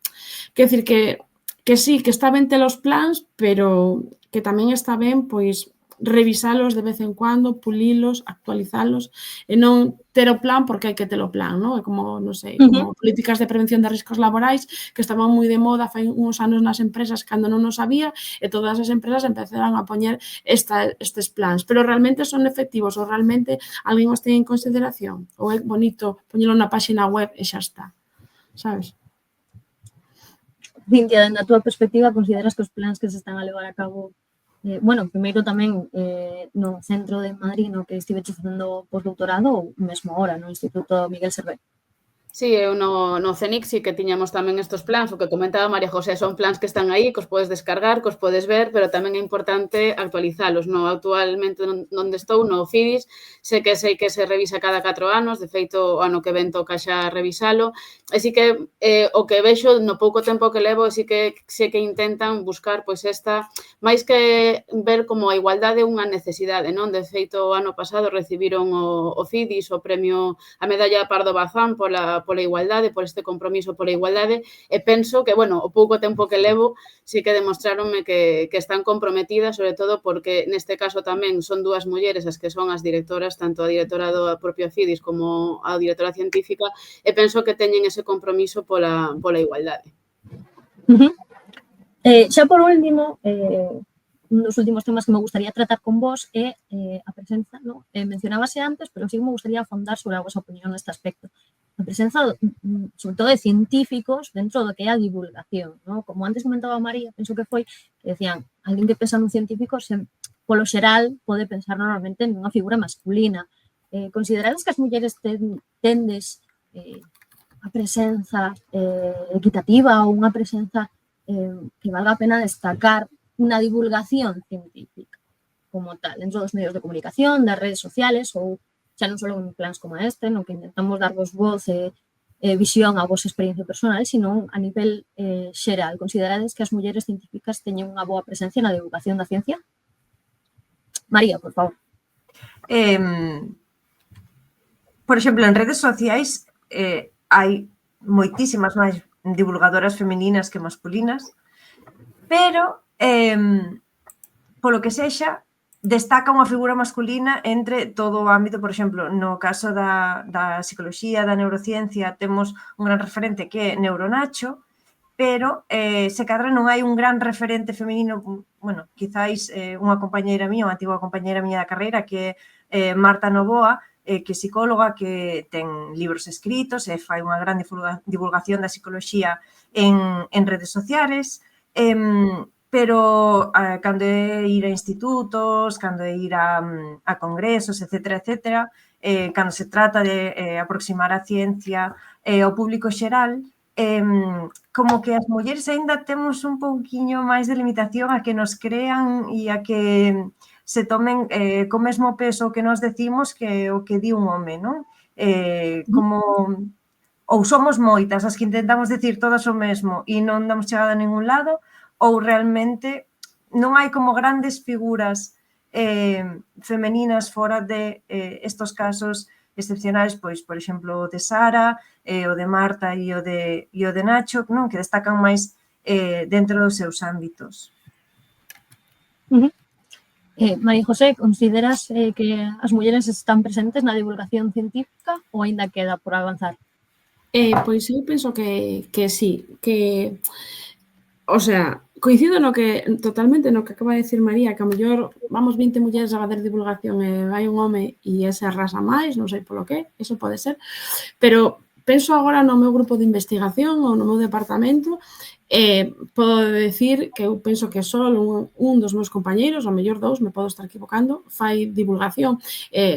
quero dicir que sí, que está ben ter os plans, pero que tamén está ben pois revisalos de vez en cuando, pulilos, actualizalos, e non ter o plan porque hai que ter o plan, non? É como, non sei, como políticas de prevención de riscos laborais que estaban moi de moda fai uns anos nas empresas cando non os había e todas as empresas empezaron a poñer estes plans, pero realmente son efectivos ou realmente alguén os ten en consideración ou é bonito poñelo na páxina web e xa está, sabes? Cintia, dende a túa perspectiva, consideras que os plans que se están a levar a cabo, bueno, primeiro tamén no centro de Madrid no que estiveches facendo postdoutorado ou mesmo ahora no Instituto Miguel Servet? Sí, eu no CENIC sí que tiñamos tamén estes plans, o que comentaba María José, son plans que están aí, que os podes descargar, que os podes ver, pero tamén é importante actualizalos. No, actualmente onde estou, no FIDIS, sei que se revisa cada 4 anos, de feito, o ano que ven toca xa revisalo, e sí que o que vexo no pouco tempo que levo, sí que intentan buscar, pois esta, máis que ver como a igualdade unha necesidade, non? De feito, o ano pasado recibiron o FIDIS, o premio, a medalla Pardo Bazán pola igualdade, por este compromiso pola igualdade, e penso que, bueno, o pouco tempo que levo sí que demostráronme que están comprometidas, sobre todo porque neste caso tamén son dúas mulleres as que son as directoras, tanto a directora do propio FIDIS como a directora científica, e penso que teñen ese compromiso pola igualdade. Xa por último, un dos últimos temas que me gustaría tratar con vos é a presenza, ¿no? Mencionábase antes, pero sí me gustaría afondar sobre a vosa opinión neste aspecto. A presenza, sobre todo, de científicos dentro do que é a divulgación, ¿no? Como antes comentaba María, penso que foi que decían, alguén que pensa nun científico, polo xeral, pode pensar normalmente nunha figura masculina. Considerades que as mulleres tendes a presenza equitativa ou unha presenza que valga a pena destacar na divulgación científica como tal, dentro dos medios de comunicación, das redes sociales ou xa non só en plans como este, no que intentamos darvos voz e visión a vosa experiencia personal, sino a nivel xeral. Considerades que as mulleres científicas teñen unha boa presencia na divulgación da ciencia? María, por favor. Por exemplo, en redes sociais hai moitísimas máis divulgadoras femininas que masculinas, pero polo que sexa, destaca unha figura masculina entre todo o ámbito, por exemplo, no caso da psicoloxía, da neurociencia, temos un gran referente que é Neuronacho, pero se cadra non hai un gran referente feminino, bueno, quizáis unha compañeira mía, unha antiga compañeira mía da carreira, que é Marta Novoa, que é psicóloga, que ten libros escritos e fai unha gran divulgación da psicoloxía en redes sociales, pero cando é ir a institutos, cando é ir a congresos, etcétera, cando se trata de aproximar a ciencia ao público xeral, como que as mulleres aínda temos un pouquiño máis de limitación a que nos crean e a que se tomen co mesmo peso que nos decimos que o que di un home, non? Como ou somos moitas as que intentamos decir todas o mesmo e non damos chegada a ningún lado, ou realmente non hai como grandes figuras femeninas fora de estos casos excepcionais, pois, por exemplo, o de Sara, o de Marta e o de Nacho, non? Que destacan máis dentro dos seus ámbitos. María José, consideras que as mulleres están presentes na divulgación científica ou aínda queda por avanzar? Pois eu penso que sí, que, o sea, coincido totalmente no que acaba de decir María, que a mellor vamos 20 mulleres a facer divulgación e vai un home e ese arrasa máis, non sei polo que, eso pode ser, pero penso agora no meu grupo de investigación ou no meu departamento, podo decir que eu penso que só un dos meus compañeiros, ou mellor dous, me podo estar equivocando, fai divulgación.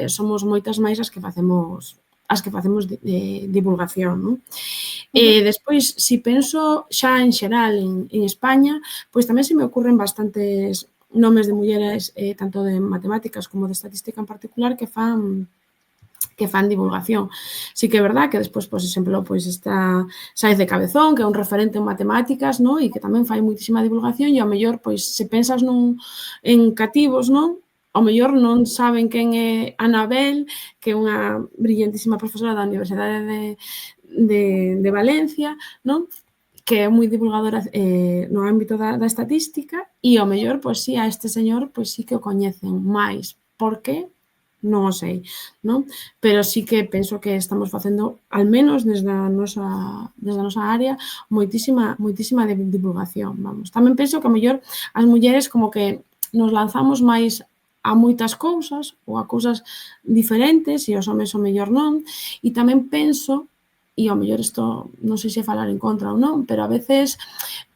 Somos moitas máis as que facemos divulgación, non? Despois, se penso xa en xeral en España, pois tamén se me ocurren bastantes nomes de mulleres, tanto de matemáticas como de estatística en particular, que fan divulgación. Sí que é verdad que despois, por exemplo, está Sáenz de Cabezón, que é un referente en matemáticas, non? E que tamén fai moitísima divulgación e ao mellor, pois, se pensas en cativos, non? Ao mellor non saben quen é Anabel, que é unha brillantísima profesora da Universidade de Valencia, non? que é moi divulgadora no ámbito da estatística e ao mellor, pois sí, a este señor pois sí que o coñecen máis. Por que? Non o sei, non? Pero sí que penso que estamos facendo, al menos desde a nosa área, moitísima divulgación, vamos. Tamén penso que, a mellor, as mulleres como que nos lanzamos máis a moitas cousas ou a cousas diferentes e os homes ao mellor non. E tamén penso, e ao mellor isto non sei se falar en contra ou non, pero a veces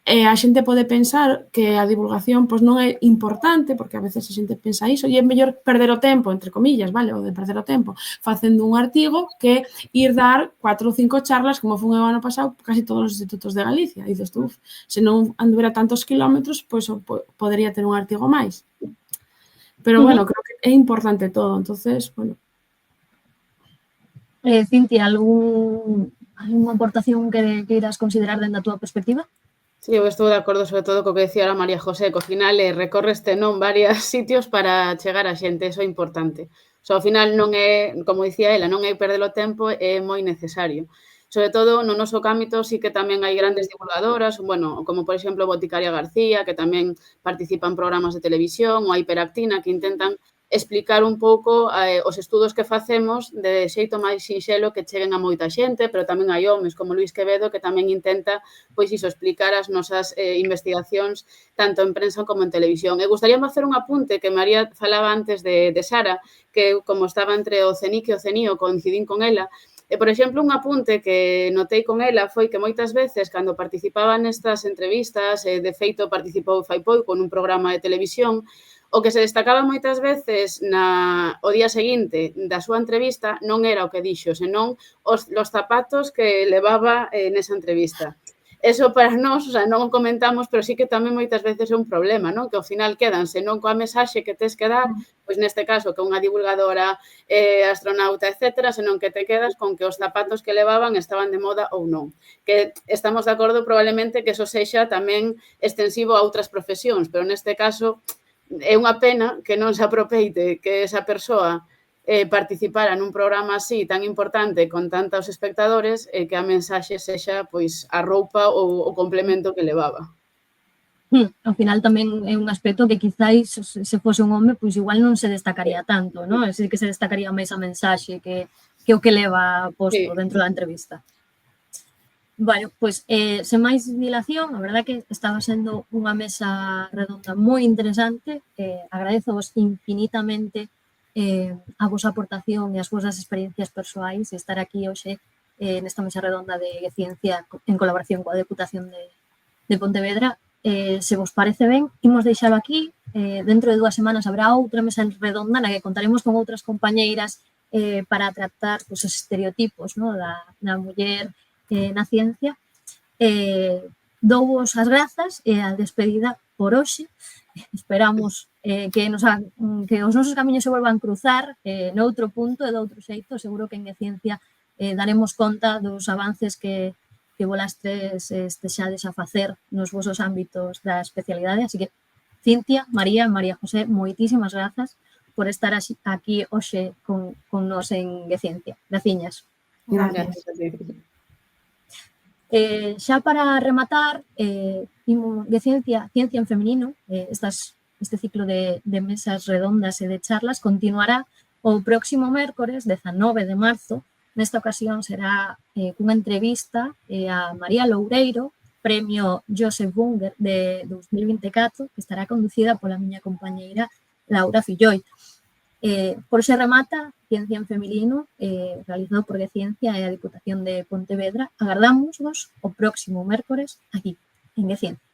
a xente pode pensar que a divulgación pois non é importante, porque a veces a xente pensa iso, e é mellor perder o tempo, entre comillas, vale, o de perder o tempo, facendo un artigo que ir dar 4 ou 5 charlas, como foi o ano pasado, casi todos os institutos de Galicia. E dices tú, se non anduvera tantos kilómetros, pois podería ter un artigo máis. Pero, bueno, creo que é importante todo, entonces, bueno. Cintia, algunha aportación que irás considerar dentro da túa perspectiva? Sí, eu estou de acordo sobre todo co que decía a María José, que ao final recorreste non varios sitios para chegar a xente, eso é importante. Ao final non é, como dicía ela, non é perder o tempo, é moi necesario. Sobre todo no noso ámbito sí que tamén hai grandes divulgadoras, bueno, como por exemplo Boticaria García, que tamén participa en programas de televisión, ou a Hiperactina, que intentan explicar un pouco os estudos que facemos de xeito máis sinxelo que cheguen a moita xente, pero tamén hai homes como Luís Quevedo que tamén intenta, pois iso, explicar as nosas investigacións tanto en prensa como en televisión. E gustaríame facer un apunte que María falaba antes de Sara, que como estaba entre o CENIC e o CENIO, coincidín con ela. E, por exemplo, un apunte que notei con ela foi que moitas veces, cando participaba nestas entrevistas, de feito participou fai pouco nun programa de televisión, o que se destacaba moitas veces o día seguinte da súa entrevista non era o que dixo, senón os zapatos que levaba nesa entrevista. Eso para nós, non o comentamos, pero sí que tamén moitas veces é un problema, non? Que ao final quedanse non coa mensaxe que tes que dar, pois neste caso que unha divulgadora, astronauta, etcétera, senón que te quedas con que os zapatos que levaban estaban de moda ou non. Que estamos de acordo probablemente que eso sexa tamén extensivo a outras profesións, pero neste caso é unha pena que non se apropeite que esa persoa participara nun programa así tan importante con tantos espectadores e que a mensaxe sexa pois a roupa ou o complemento que levaba. Ao final tamén é un aspecto que quizáis se fose un home, pois igual non se destacaría tanto, non? É dicir, que se destacaría máis a mensaxe que o que leva posto dentro da entrevista. Bueno, pois, sen máis dilación, a verdade que estaba sendo unha mesa redonda moi interesante. Agradezovos infinitamente a vosa aportación e as vosas experiencias persoais e estar aquí hoxe nesta mesa redonda de ciencia en colaboración coa Deputación de Pontevedra. Se vos parece ben, imos deixalo aquí. Dentro de 2 semanas habrá outra mesa redonda na que contaremos con outras compañeiras para tratar os estereotipos da muller na ciencia. Douvos as grazas e a despedida por hoxe. Esperamos que os nosos camiños se volvan cruzar noutro punto e doutro xeito. Seguro que en ciencia daremos conta dos avances que volastres estexades a facer nos vosos ámbitos da especialidade. Así que, Cintia, María José, moitísimas grazas por estar aquí hoxe con nos en Ciencia. Graciñas. Gracias. Xa para rematar, de ciencia en feminino, este ciclo de mesas redondas e de charlas continuará o próximo mércores, 19 de marzo. Nesta ocasión será cunha entrevista a María Loureiro, premio Joseph Bunger de 2024, que estará conducida pola miña compañeira Laura Filloi. Por se remata Ciencia en Feminino, realizado por Ciencia e a Diputación de Pontevedra. Agardámosvos o próximo mércores aquí, en Ciencia.